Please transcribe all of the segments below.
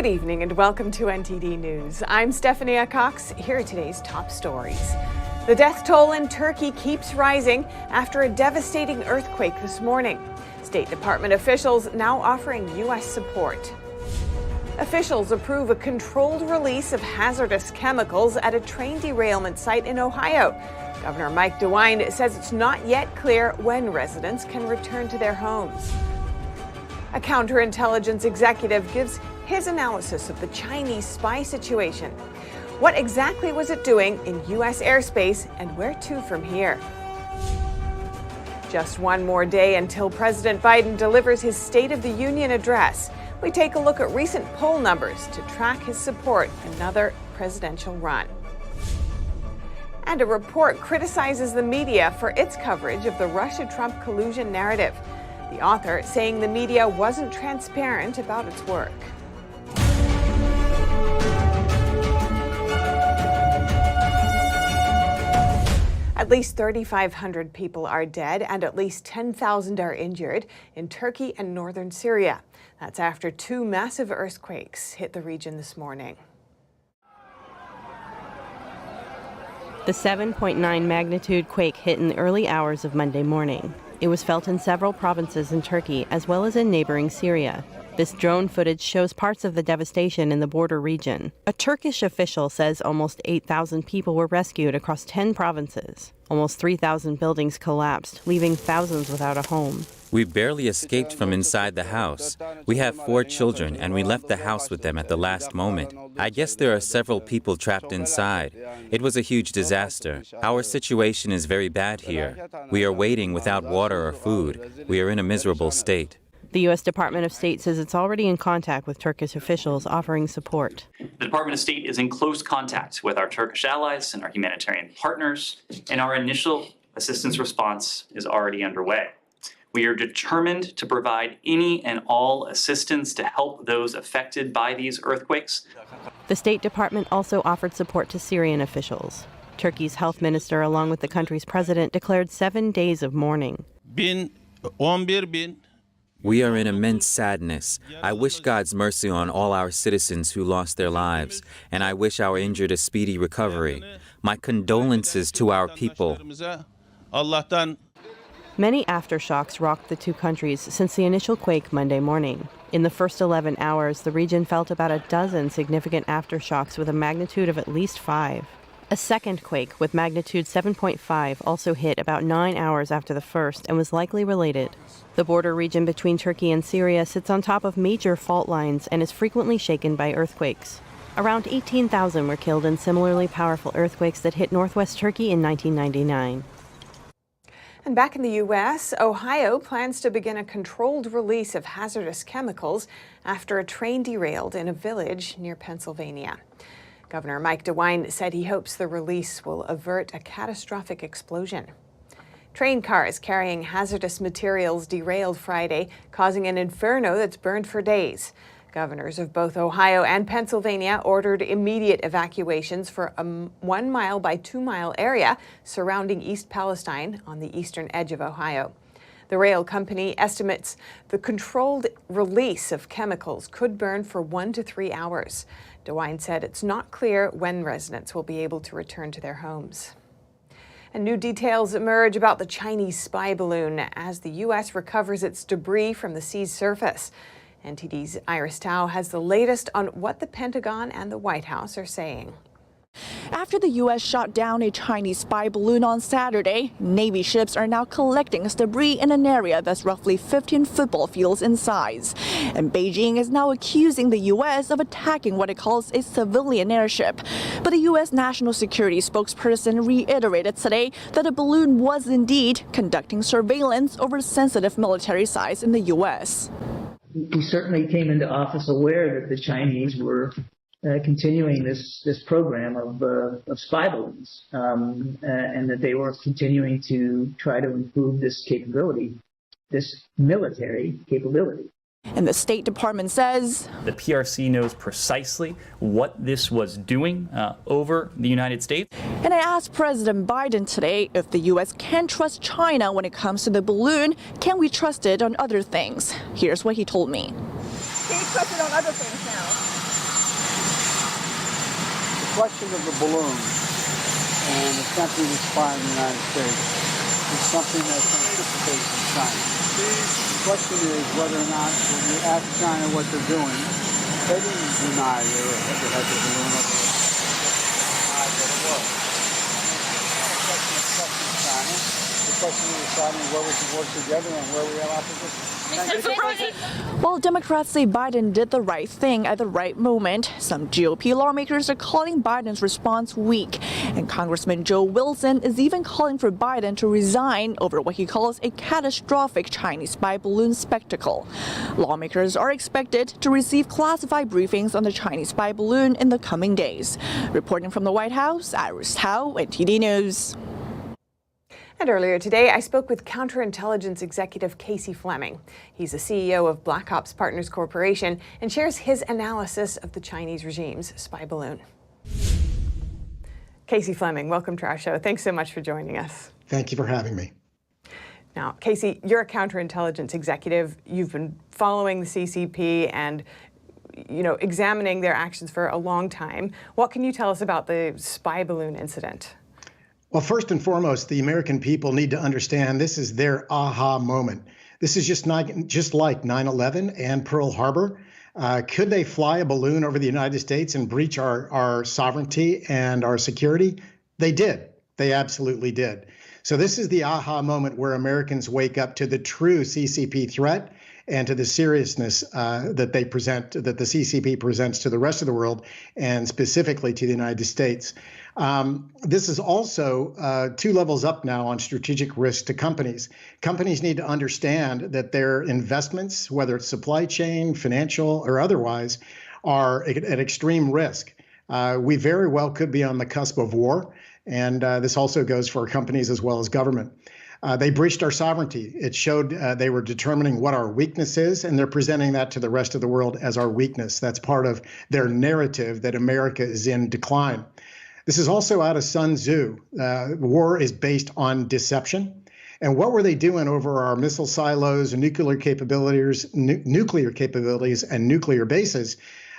Good evening and welcome to NTD News. I'm Stefania Cox. Here are today's top stories. The death toll in Turkey keeps rising after a devastating earthquake this morning. State Department officials now offering U.S. support. Officials approve a controlled release of hazardous chemicals at a train derailment site in Ohio. Governor Mike DeWine says it's not yet clear when residents can return to their homes. A counterintelligence executive gives his analysis of the Chinese spy situation. What exactly was it doing in U.S. airspace, and where to from here? Just one more day until President Biden delivers his State of the Union address. We take a look at recent poll numbers to track his support in another presidential run. And a report criticizes the media for its coverage of the Russia-Trump collusion narrative. The author saying the media wasn't transparent about its work. At least 3,500 people are dead and at least 10,000 are injured in Turkey and northern Syria. That's after two massive earthquakes hit the region this morning. The 7.9 magnitude quake hit in the early hours of Monday morning. It was felt in several provinces in Turkey as well as in neighboring Syria. This drone footage shows parts of the devastation in the border region. A Turkish official says almost 8,000 people were rescued across 10 provinces. Almost 3,000 buildings collapsed, leaving thousands without a home. We barely escaped from inside the house. We have 4 children, and we left the house with them at the last moment. I guess there are several people trapped inside. It was a huge disaster. Our situation is very bad here. We are waiting without water or food. We are in a miserable state. The U.S. Department of State says it's already in contact with Turkish officials offering support. The Department of State is in close contact with our Turkish allies and our humanitarian partners, and our initial assistance response is already underway. We are determined to provide any and all assistance to help those affected by these earthquakes. The State Department also offered support to Syrian officials. Turkey's health minister, along with the country's president, declared 7 days of mourning. We are in immense sadness. I wish God's mercy on all our citizens who lost their lives, and I wish our injured a speedy recovery. My condolences to our people. Many aftershocks rocked the two countries since the initial quake Monday morning. In the first 11 hours, the region felt about a dozen significant aftershocks with a magnitude of at least 5. A second quake with magnitude 7.5 also hit about 9 hours after the first and was likely related. The border region between Turkey and Syria sits on top of major fault lines and is frequently shaken by earthquakes. Around 18,000 were killed in similarly powerful earthquakes that hit northwest Turkey in 1999. And back in the U.S., Ohio plans to begin a controlled release of hazardous chemicals after a train derailed in a village near Pennsylvania. Governor Mike DeWine said he hopes the release will avert a catastrophic explosion. Train cars carrying hazardous materials derailed Friday, causing an inferno that's burned for days. Governors of both Ohio and Pennsylvania ordered immediate evacuations for a 1 mile by 2 mile area surrounding East Palestine on the eastern edge of Ohio. The rail company estimates the controlled release of chemicals could burn for 1 to 3 hours. DeWine said it's not clear when residents will be able to return to their homes. And new details emerge about the Chinese spy balloon as the U.S. recovers its debris from the sea's surface. NTD's Iris Tao has the latest on what the Pentagon and the White House are saying. After the U.S. shot down a Chinese spy balloon on Saturday, Navy ships are now collecting its debris in an area that's roughly 15 football fields in size. And Beijing is now accusing the U.S. of attacking what it calls a civilian airship. But the U.S. National Security spokesperson reiterated today that the balloon was indeed conducting surveillance over sensitive military sites in the U.S. We certainly came into office aware that the Chinese were continuing this program of spy balloons, and that they were continuing to try to improve this capability, this military capability. And the State Department says The PRC knows precisely what this was doing over the United States. And I asked President Biden today if the U.S. can trust China when it comes to the balloon. Can we trust it on other things? Here's what he told me. Can you trust it on other things now? question of the balloon and attempting to spy in the United States is something that's anticipated in China. The question is whether or not, when you ask China what they're doing, they didn't deny they had the balloon over it. Denied that it was. It's not a question of trusting China. It's a question of deciding where we can work together and where we have opposition. Mr. President. While Democrats say Biden did the right thing at the right moment, some GOP lawmakers are calling Biden's response weak. And Congressman Joe Wilson is even calling for Biden to resign over what he calls a catastrophic Chinese spy balloon spectacle. Lawmakers are expected to receive classified briefings on the Chinese spy balloon in the coming days. Reporting from the White House, Iris Tao, NTD News. And earlier today, I spoke with counterintelligence executive Casey Fleming. He's the CEO of BlackOps Partners Corporation and shares his analysis of the Chinese regime's spy balloon. Casey Fleming, welcome to our show. Thanks so much for joining us. Thank you for having me. Now, Casey, you're a counterintelligence executive. You've been following the CCP and examining their actions for a long time. What can you tell us about the spy balloon incident? Well, first and foremost, the American people need to understand this is their aha moment. This is just like 9/11 and Pearl Harbor. Could they fly a balloon over the United States and breach our sovereignty and our security? They did. They absolutely did. So this is the aha moment where Americans wake up to the true CCP threat and to the seriousness that the CCP presents to the rest of the world, and specifically to the United States. This is also 2 levels up now on strategic risk to companies. Companies need to understand that their investments, whether it's supply chain, financial, or otherwise, are at extreme risk. We very well could be on the cusp of war, and this also goes for companies as well as government. They breached our sovereignty. It showed they were determining what our weakness is, and they're presenting that to the rest of the world as our weakness. That's part of their narrative that America is in decline. This is also out of Sun Tzu. War is based on deception. And what were they doing over our missile silos and nuclear capabilities and nuclear bases?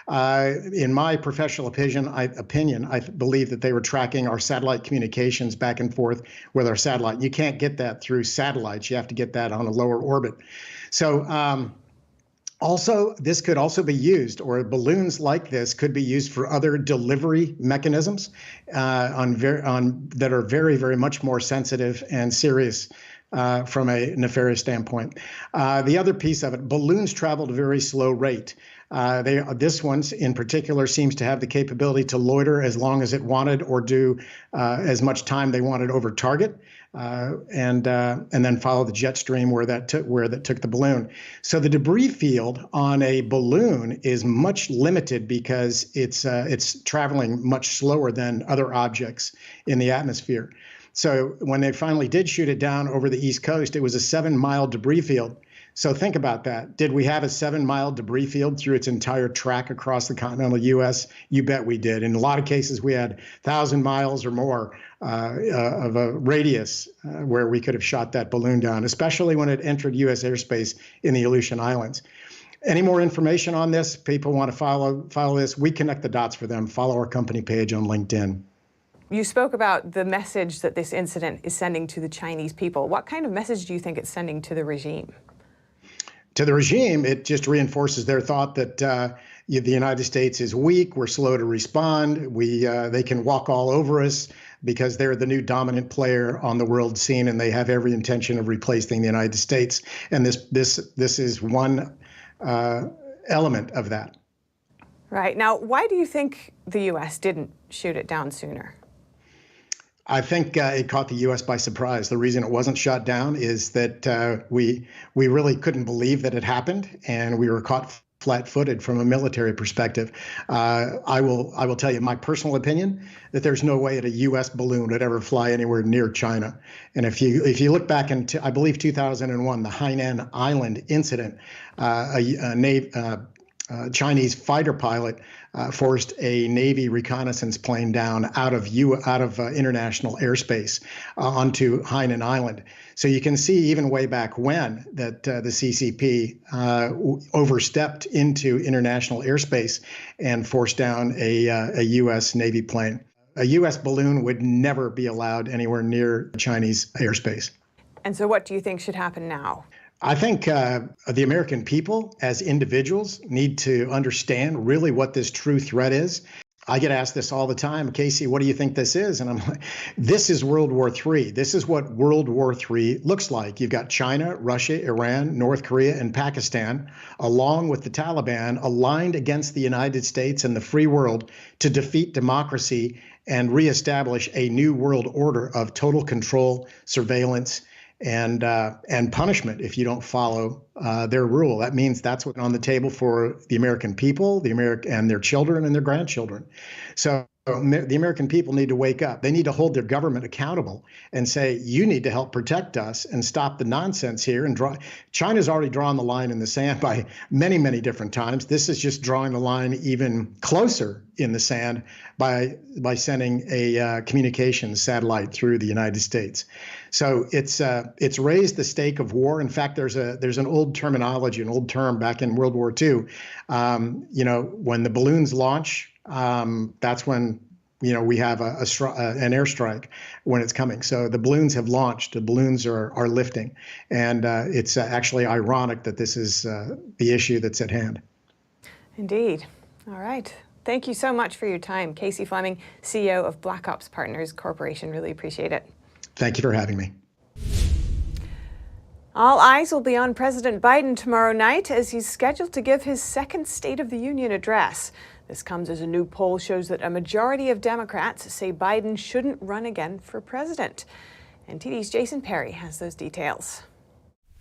In my professional opinion, I believe that they were tracking our satellite communications back and forth with our satellite. You can't get that through satellites. You have to get that on a lower orbit. So also, this could also be used, or balloons like this could be used for other delivery mechanisms that are very, very much more sensitive and serious from a nefarious standpoint. The other piece of it, balloons travel at a very slow rate. This one in particular seems to have the capability to loiter as long as it wanted, or do as much time they wanted over target, and then follow the jet stream where that took the balloon. So the debris field on a balloon is much limited because it's traveling much slower than other objects in the atmosphere. So when they finally did shoot it down over the East Coast, it was a 7-mile debris field. So think about that. Did we have a 7-mile debris field through its entire track across the continental U.S.? You bet we did. In a lot of cases, we had 1,000 miles or more of a radius where we could have shot that balloon down, especially when it entered U.S. airspace in the Aleutian Islands. Any more information on this? People want to follow this? We connect the dots for them. Follow our company page on LinkedIn. You spoke about the message that this incident is sending to the Chinese people. What kind of message do you think it's sending to the regime? To the regime, it just reinforces their thought that the United States is weak. We're slow to respond. They can walk all over us because they're the new dominant player on the world scene, and they have every intention of replacing the United States. And this is one element of that. Right. Now, why do you think the U.S. didn't shoot it down sooner? I think it caught the U.S. by surprise. The reason it wasn't shot down is that we really couldn't believe that it happened, and we were caught flat-footed from a military perspective. I will tell you my personal opinion that there's no way that a U.S. balloon would ever fly anywhere near China. And if you look back into, I believe, 2001, the Hainan Island incident, a Chinese fighter pilot forced a Navy reconnaissance plane down out of international airspace onto Hainan Island. So you can see even way back when that the CCP overstepped into international airspace and forced down a U.S. Navy plane. A U.S. balloon would never be allowed anywhere near Chinese airspace. And so what do you think should happen now? I think the American people as individuals need to understand really what this true threat is. I get asked this all the time, Casey, what do you think this is? And I'm like, this is World War III. This is what World War III looks like. You've got China, Russia, Iran, North Korea, and Pakistan, along with the Taliban, aligned against the United States and the free world to defeat democracy and reestablish a new world order of total control, surveillance, and punishment if you don't follow their rule. That means that's what's on the table for the American people, and their children and their grandchildren. So the American people need to wake up. They need to hold their government accountable and say, you need to help protect us and stop the nonsense here. And China's already drawn the line in the sand by many, many different times. This is just drawing the line even closer in the sand by sending a communications satellite through the United States. So it's raised the stake of war. In fact, there's an old terminology, an old term back in World War II. When the balloons launch, that's when we have an airstrike when it's coming. So the balloons have launched. The balloons are lifting, and it's actually ironic that this is the issue that's at hand. Indeed. All right. Thank you so much for your time, Casey Fleming, CEO of BlackOps Partners Corporation. Really appreciate it. Thank you for having me. All eyes will be on President Biden tomorrow night as he's scheduled to give his second State of the Union address. This comes as a new poll shows that a majority of Democrats say Biden shouldn't run again for president. NTD's Jason Perry has those details.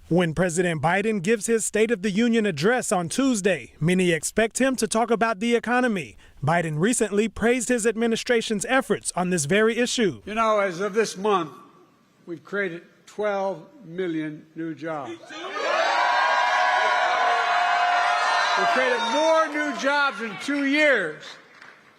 When President Biden gives his State of the Union address on Tuesday, many expect him to talk about the economy. Biden recently praised his administration's efforts on this very issue. As of this month, we've created 12 million new jobs. We created more new jobs in 2 years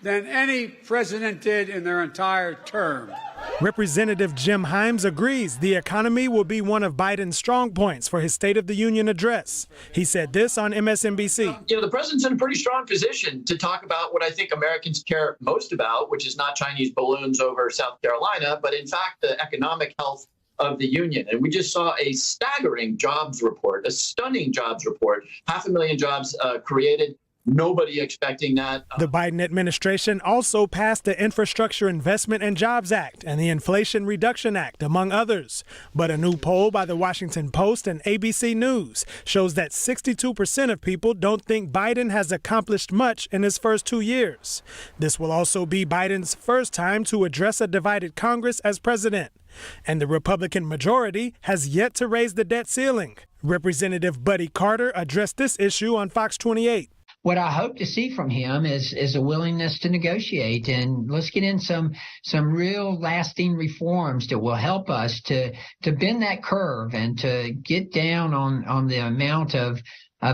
than any president did in their entire term. Representative Jim Himes agrees the economy will be one of Biden's strong points for his State of the Union address. He said this on MSNBC. The president's in a pretty strong position to talk about what I think Americans care most about, which is not Chinese balloons over South Carolina, but in fact, the economic health of the union. And we just saw a staggering jobs report, a stunning jobs report, 500,000 jobs created. Nobody expecting that. The Biden administration also passed the Infrastructure Investment and Jobs Act and the Inflation Reduction Act, among others. But a new poll by the Washington Post and ABC News shows that 62% of people don't think Biden has accomplished much in his first 2 years. This will also be Biden's first time to address a divided Congress as president. And the Republican majority has yet to raise the debt ceiling. Representative Buddy Carter addressed this issue on Fox 28. What I hope to see from him is a willingness to negotiate, and let's get in some real lasting reforms that will help us to bend that curve and to get down on the amount of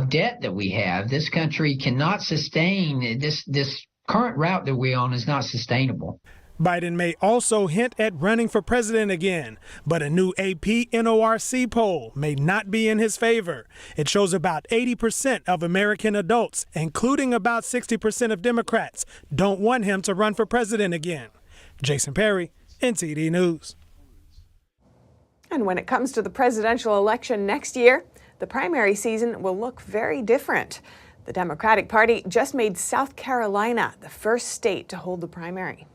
debt that we have. This country cannot sustain this current route that we're on is not sustainable. Biden may also hint at running for president again, but a new AP NORC poll may not be in his favor. It shows about 80% of American adults, including about 60% of Democrats, don't want him to run for president again. Jason Perry, NTD News. And when it comes to the presidential election next year, the primary season will look very different. The Democratic Party just made South Carolina the first state to hold the primary.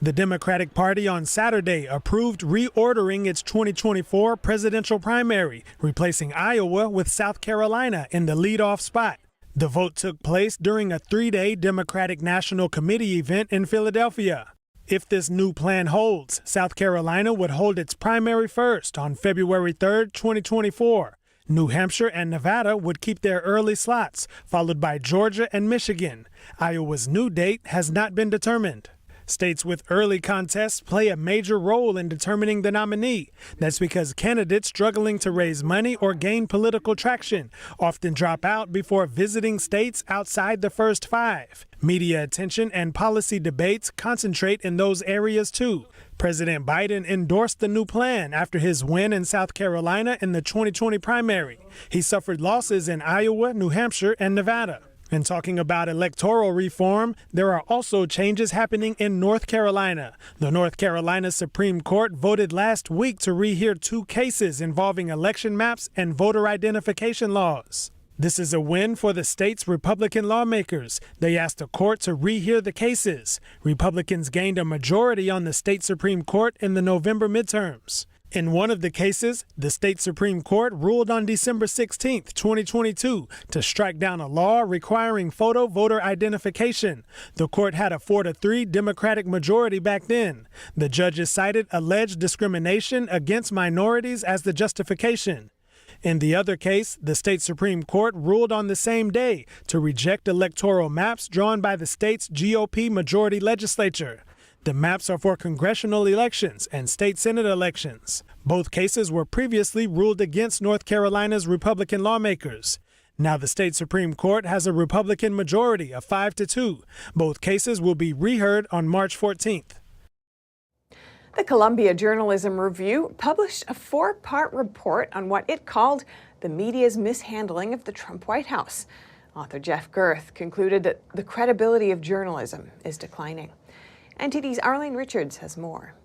The Democratic Party on Saturday approved reordering its 2024 presidential primary, replacing Iowa with South Carolina in the leadoff spot. The vote took place during a 3-day Democratic National Committee event in Philadelphia. If this new plan holds, South Carolina would hold its primary first on February 3, 2024. New Hampshire and Nevada would keep their early slots, followed by Georgia and Michigan. Iowa's new date has not been determined. States with early contests play a major role in determining the nominee. That's because candidates struggling to raise money or gain political traction often drop out before visiting states outside the first 5. Media attention and policy debates concentrate in those areas too. President Biden endorsed the new plan after his win in South Carolina in the 2020 primary. He suffered losses in Iowa, New Hampshire, and Nevada. And talking about electoral reform, there are also changes happening in North Carolina. The North Carolina Supreme Court voted last week to rehear 2 cases involving election maps and voter identification laws. This is a win for the state's Republican lawmakers. They asked the court to rehear the cases. Republicans gained a majority on the state Supreme Court in the November midterms. In one of the cases, the state Supreme Court ruled on December 16, 2022, to strike down a law requiring photo voter identification. The court had a 4-3 Democratic majority back then. The judges cited alleged discrimination against minorities as the justification. In the other case, the state Supreme Court ruled on the same day to reject electoral maps drawn by the state's GOP majority legislature. The maps are for congressional elections and state senate elections. Both cases were previously ruled against North Carolina's Republican lawmakers. Now the state Supreme Court has a Republican majority of 5-2. Both cases will be reheard on March 14th. The Columbia Journalism Review published a 4-part report on what it called the media's mishandling of the Trump White House. Author Jeff Girth concluded that the credibility of journalism is declining. NTD's Arlene Richards has more.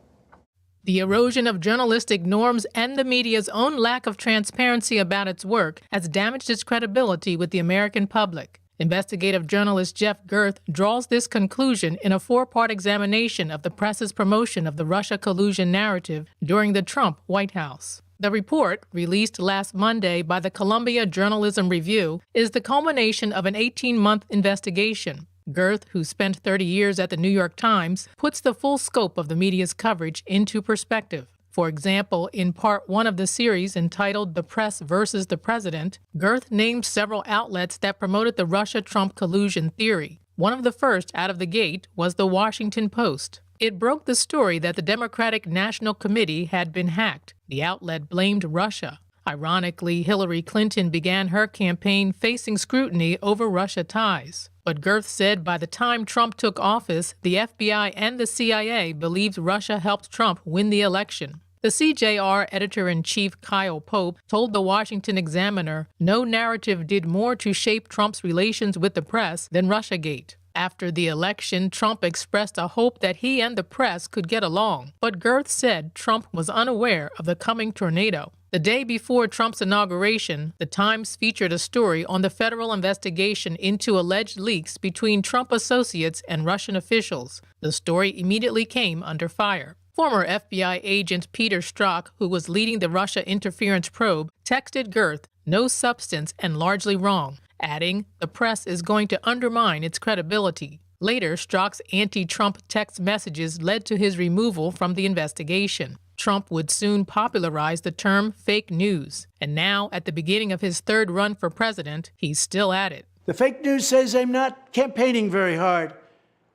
The erosion of journalistic norms and the media's own lack of transparency about its work has damaged its credibility with the American public. Investigative journalist Jeff Girth draws this conclusion in a 4-part examination of the press's promotion of the Russia collusion narrative during the Trump White House. The report, released last Monday by the Columbia Journalism Review, is the culmination of an 18-month investigation. Girth, who spent 30 years at the New York Times, puts the full scope of the media's coverage into perspective. For example, in part 1 of the series entitled The Press versus the President, Girth named several outlets that promoted the Russia-Trump collusion theory. One of the first out of the gate was the Washington Post. It broke the story that the Democratic National Committee had been hacked. The outlet blamed Russia. Ironically, Hillary Clinton began her campaign facing scrutiny over Russia ties. But Girth said by the time Trump took office, the FBI and the CIA believed Russia helped Trump win the election. The CJR editor-in-chief Kyle Pope told the Washington Examiner no narrative did more to shape Trump's relations with the press than Russiagate. After the election, Trump expressed a hope that he and the press could get along, but Girth said Trump was unaware of the coming tornado. The day before Trump's inauguration, the Times featured a story on the federal investigation into alleged leaks between Trump associates and Russian officials. The story immediately came under fire. Former FBI agent Peter Strzok, who was leading the Russia interference probe, texted Girth, "No substance and largely wrong," adding, "The press is going to undermine its credibility." Later, Strzok's anti-Trump text messages led to his removal from the investigation. Trump would soon popularize the term fake news. And now, at the beginning of his 3rd run for president, he's still at it. The fake news says I'm not campaigning very hard.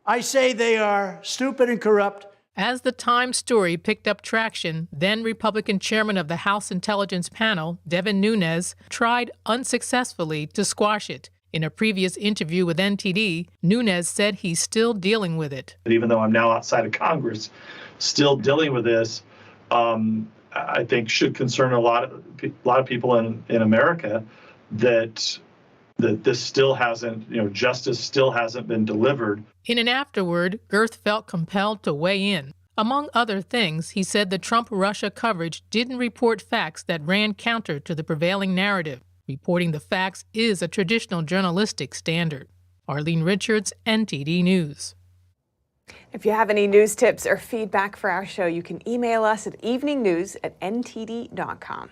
I say they are stupid and corrupt. As the Times story picked up traction, then Republican chairman of the House Intelligence Panel, Devin Nunes, tried unsuccessfully to squash it. In a previous interview with NTD, Nunes said he's still dealing with it. Even though I'm now outside of Congress, still dealing with this, I think should concern a lot of people in America that this still hasn't, justice still hasn't been delivered. In an afterword, Girth felt compelled to weigh in. Among other things, he said the Trump-Russia coverage didn't report facts that ran counter to the prevailing narrative. Reporting the facts is a traditional journalistic standard. Arlene Richards, NTD News. If you have any news tips or feedback for our show, you can email us at eveningnews@ntd.com.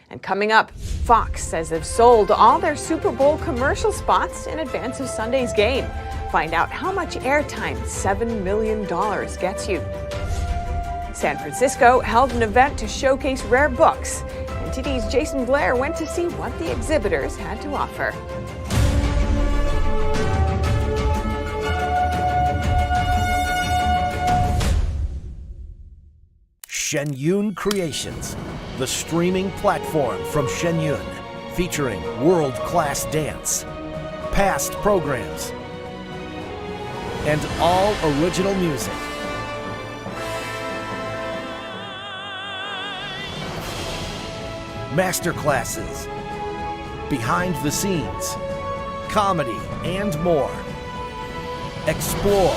And coming up, Fox says they've sold all their Super Bowl commercial spots in advance of Sunday's game. Find out how much airtime $7 million gets you. San Francisco held an event to showcase rare books. NTD's Jason Blair went to see what the exhibitors had to offer. Shenyun Creations, the streaming platform from Shenyun, featuring world-class dance, past programs, and all original music. Masterclasses, behind the scenes, comedy, and more. Explore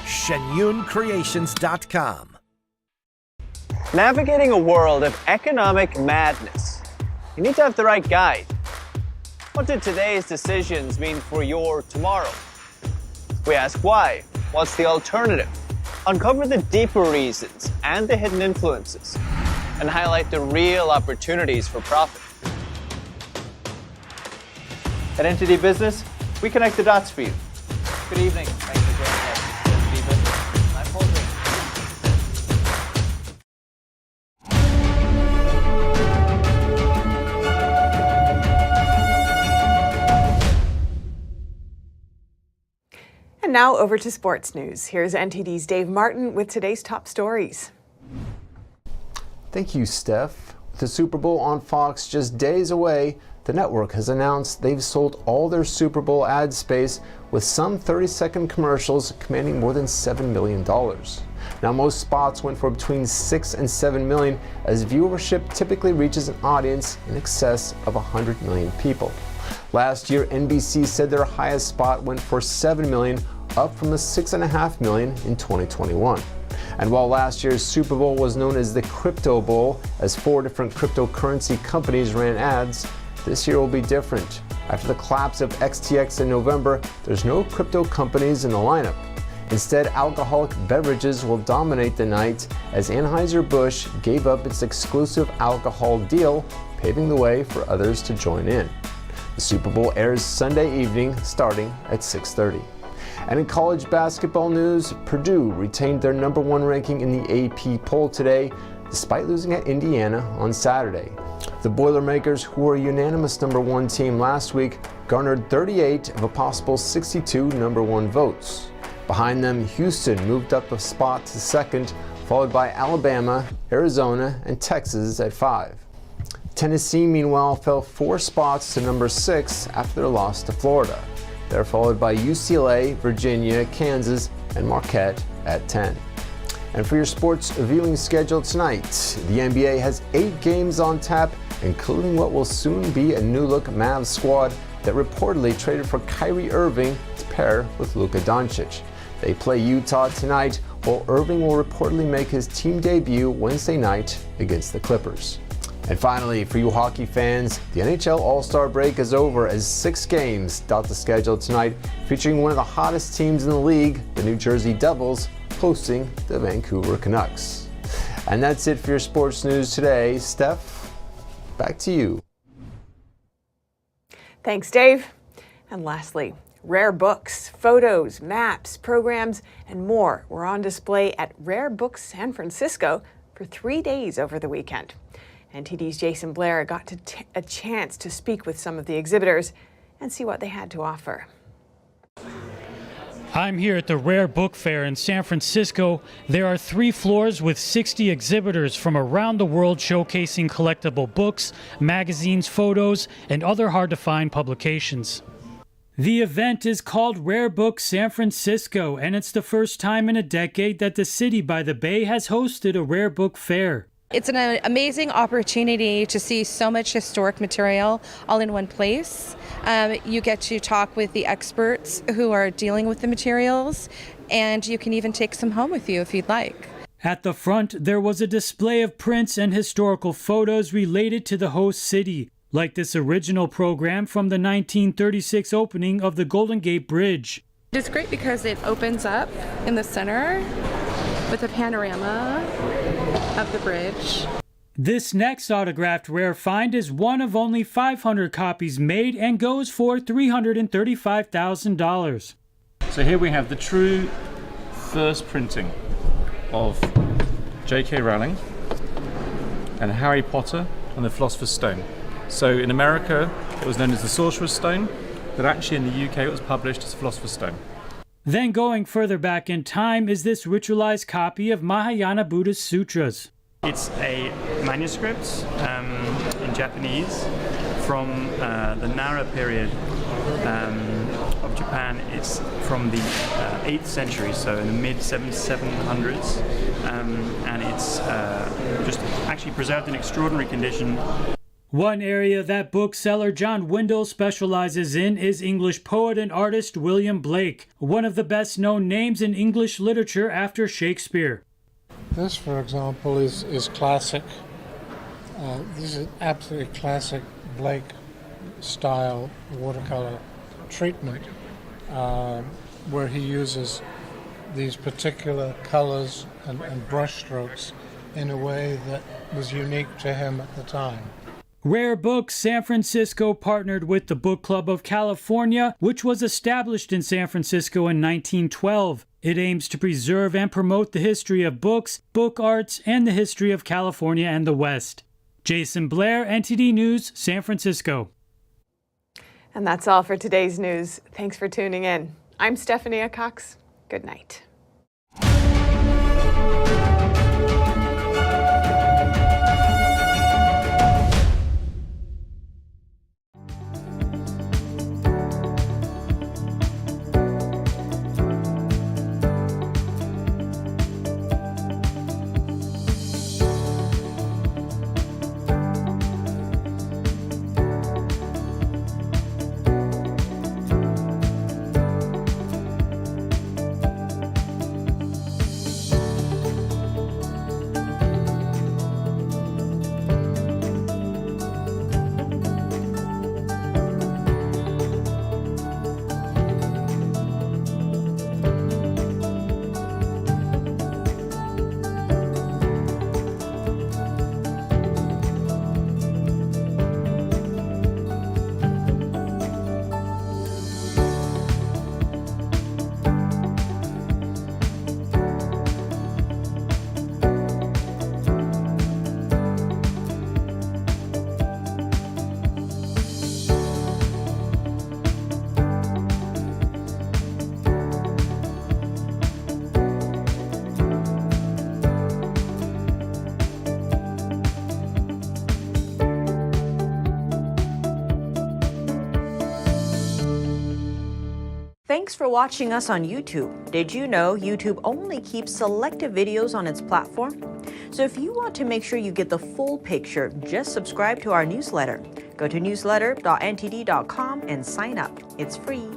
shenyuncreations.com. Navigating a world of economic madness, you need to have the right guide. What did today's decisions mean for your tomorrow? We ask why. What's the alternative? Uncover the deeper reasons and the hidden influences, and highlight the real opportunities for profit. At NTD Business, we connect the dots for you. Good evening. Thanks for joining us. NTD Business. I'm Paul Green. And now over to sports news. Here's NTD's Dave Martin with today's top stories. Thank you, Steph. With the Super Bowl on Fox just days away, the network has announced they've sold all their Super Bowl ad space, with some 30-second commercials commanding more than $7 million. Now, most spots went for between 6 and 7 million, as viewership typically reaches an audience in excess of 100 million people. Last year, NBC said their highest spot went for 7 million, up from the 6.5 million in 2021. And while last year's Super Bowl was known as the Crypto Bowl, as 4 different cryptocurrency companies ran ads, this year will be different. After the collapse of XTX in November, there's no crypto companies in the lineup. Instead, alcoholic beverages will dominate the night, as Anheuser-Busch gave up its exclusive alcohol deal, paving the way for others to join in. The Super Bowl airs Sunday evening, starting at 6:30. And in college basketball news, Purdue retained their #1 ranking in the AP poll today, despite losing at Indiana on Saturday. The Boilermakers, who were a unanimous #1 team last week, garnered 38 of a possible 62 #1 votes. Behind them, Houston moved up a spot to second, followed by Alabama, Arizona, and Texas at 5. Tennessee, meanwhile, fell 4 spots to #6 after their loss to Florida. They're followed by UCLA, Virginia, Kansas, and Marquette at 10. And for your sports viewing schedule tonight, the NBA has 8 games on tap, including what will soon be a new-look Mavs squad that reportedly traded for Kyrie Irving to pair with Luka Doncic. They play Utah tonight, while Irving will reportedly make his team debut Wednesday night against the Clippers. And finally, for you hockey fans, the NHL All-Star break is over, as 6 games dot the schedule tonight, featuring one of the hottest teams in the league, the New Jersey Devils, hosting the Vancouver Canucks. And that's it for your sports news today. Steph, back to you. Thanks, Dave. And lastly, rare books, photos, maps, programs, and more were on display at Rare Books San Francisco for 3 days over the weekend. NTD's Jason Blair got a chance to speak with some of the exhibitors and see what they had to offer. I'm here at the Rare Book Fair in San Francisco. There are 3 floors with 60 exhibitors from around the world showcasing collectible books, magazines, photos, and other hard-to-find publications. The event is called Rare Books San Francisco, and it's the first time in a decade that the city by the Bay has hosted a Rare Book Fair. It's an amazing opportunity to see so much historic material all in one place. You get to talk with the experts who are dealing with the materials, and you can even take some home with you if you'd like. At the front, there was a display of prints and historical photos related to the host city, like this original program from the 1936 opening of the Golden Gate Bridge. It's great because it opens up in the center with a panorama of the bridge. This next autographed rare find is one of only 500 copies made and goes for $335,000. So here we have the true first printing of J.K. Rowling and Harry Potter and the Philosopher's Stone. So in America it was known as the Sorcerer's Stone, but actually in the UK it was published as the Philosopher's Stone. Then going further back in time is this ritualized copy of Mahayana Buddhist Sutras. It's a manuscript in Japanese from the Nara period of Japan. It's from the 8th century, so in the mid-700s, and it's just actually preserved in extraordinary condition. One area that bookseller John Windle specializes in is English poet and artist William Blake, one of the best-known names in English literature after Shakespeare. This, for example, is classic. This is absolutely classic Blake style watercolor treatment, where he uses these particular colors and brush strokes in a way that was unique to him at the time. Rare Books San Francisco partnered with the Book Club of California, which was established in San Francisco in 1912. It aims to preserve and promote the history of books, book arts, and the history of California and the West. Jason Blair, NTD News, San Francisco. And that's all for today's news. Thanks for tuning in. I'm Stefania Cox. Good night. Thanks for watching us on YouTube. Did you know YouTube only keeps selective videos on its platform? So if you want to make sure you get the full picture, just subscribe to our newsletter. Go to newsletter.ntd.com and sign up. It's free.